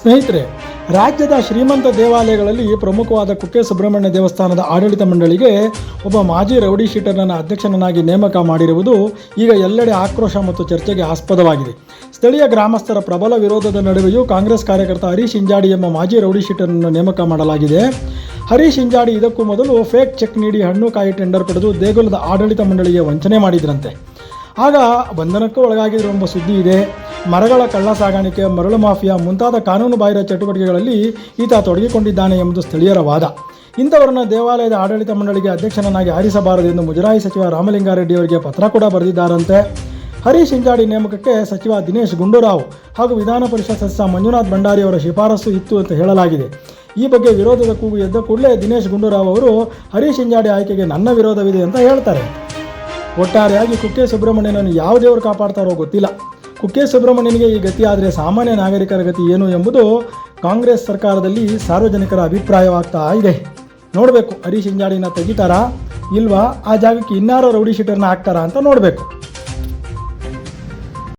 ಸ್ನೇಹಿತರೆ, ರಾಜ್ಯದ ಶ್ರೀಮಂತ ದೇವಾಲಯಗಳಲ್ಲಿ ಪ್ರಮುಖವಾದ ಕುಕ್ಕೆ ಸುಬ್ರಹ್ಮಣ್ಯ ದೇವಸ್ಥಾನದ ಆಡಳಿತ ಮಂಡಳಿಗೆ ಒಬ್ಬ ಮಾಜಿ ರೌಡಿ ಶೀಟರ್ನನ್ನು ಅಧ್ಯಕ್ಷನನ್ನಾಗಿ ನೇಮಕ ಮಾಡಿರುವುದು ಈಗ ಎಲ್ಲೆಡೆ ಆಕ್ರೋಶ ಮತ್ತು ಚರ್ಚೆಗೆ ಆಸ್ಪದವಾಗಿದೆ. ಸ್ಥಳೀಯ ಗ್ರಾಮಸ್ಥರ ಪ್ರಬಲ ವಿರೋಧದ ನಡುವೆಯೂ ಕಾಂಗ್ರೆಸ್ ಕಾರ್ಯಕರ್ತ ಹರೀಶ್ ಇಂಜಾಡಿ ಎಂಬ ಮಾಜಿ ರೌಡಿ ಶೀಟರ್ನನ್ನು ನೇಮಕ ಮಾಡಲಾಗಿದೆ. ಹರೀಶ್ ಇಂಜಾಡಿ ಇದಕ್ಕೂ ಮೊದಲು ಫೇಕ್ ಚೆಕ್ ನೀಡಿ ಹಣ್ಣು ಕಾಯಿ ಟೆಂಡರ್ ಪಡೆದು ದೇಗುಲದ ಆಡಳಿತ ಮಂಡಳಿಗೆ ವಂಚನೆ ಮಾಡಿದ್ರಂತೆ. ಆಗ ಬಂಧನಕ್ಕೂ ಒಳಗಾಗಿರುವ ಎಂಬ ಸುದ್ದಿ ಇದೆ. ಮರಗಳ ಕಳ್ಳ ಸಾಗಾಣಿಕೆ, ಮರಳು ಮಾಫಿಯಾ ಮುಂತಾದ ಕಾನೂನು ಬಾಹಿರ ಚಟುವಟಿಕೆಗಳಲ್ಲಿ ಈತ ತೊಡಗಿಕೊಂಡಿದ್ದಾನೆ ಎಂಬುದು ಸ್ಥಳೀಯರ ವಾದ. ಇಂಥವರನ್ನು ದೇವಾಲಯದ ಆಡಳಿತ ಮಂಡಳಿಗೆ ಅಧ್ಯಕ್ಷನನ್ನಾಗಿ ಆರಿಸಬಾರದು ಎಂದು ಮುಜರಾಯಿ ಸಚಿವ ರಾಮಲಿಂಗಾರೆಡ್ಡಿ ಅವರಿಗೆ ಪತ್ರ ಕೂಡ ಬರೆದಿದ್ದಾರಂತೆ. ಹರೀಶ್ ಇಂಜಾಡಿ ನೇಮಕಕ್ಕೆ ಸಚಿವ ದಿನೇಶ್ ಗುಂಡೂರಾವ್ ಹಾಗೂ ವಿಧಾನ ಪರಿಷತ್ ಸದಸ್ಯ ಮಂಜುನಾಥ್ ಭಂಡಾರಿ ಅವರ ಶಿಫಾರಸು ಇತ್ತು ಅಂತ ಹೇಳಲಾಗಿದೆ. ಈ ಬಗ್ಗೆ ವಿರೋಧದ ಕೂಗು ಎದ್ದ ಕೂಡಲೇ ದಿನೇಶ್ ಗುಂಡೂರಾವ್ ಅವರು ಹರೀಶ್ ಇಂಜಾಡಿ ಆಯ್ಕೆಗೆ ನನ್ನ ವಿರೋಧವಿದೆ ಅಂತ ಹೇಳ್ತಾರೆ. ಒಟ್ಟಾರೆಯಾಗಿ ಕುಕ್ಕೆ ಸುಬ್ರಹ್ಮಣ್ಯನನ್ನು ಯಾವ ದೇವರು ಕಾಪಾಡ್ತಾರೋ ಗೊತ್ತಿಲ್ಲ. ಕುಕ್ಕೆ ಸುಬ್ರಹ್ಮಣ್ಯನಿಗೆ ಈ ಗತಿ ಆದರೆ ಸಾಮಾನ್ಯ ನಾಗರಿಕರ ಗತಿ ಏನು ಎಂಬುದು ಕಾಂಗ್ರೆಸ್ ಸರ್ಕಾರದಲ್ಲಿ ಸಾರ್ವಜನಿಕರ ಅಭಿಪ್ರಾಯವಾಗ್ತಾ ಇದೆ. ನೋಡಬೇಕು, ಹರೀಶ್ ಇಂಜಾಡಿನ ತೆಗಿತಾರಾ ಇಲ್ವಾ, ಆ ಜಾಗಕ್ಕೆ ಇನ್ನಾರೋ ರೌಡಿ ಶೀಟರ್ನ ಹಾಕ್ತಾರಾ ಅಂತ ನೋಡಬೇಕು.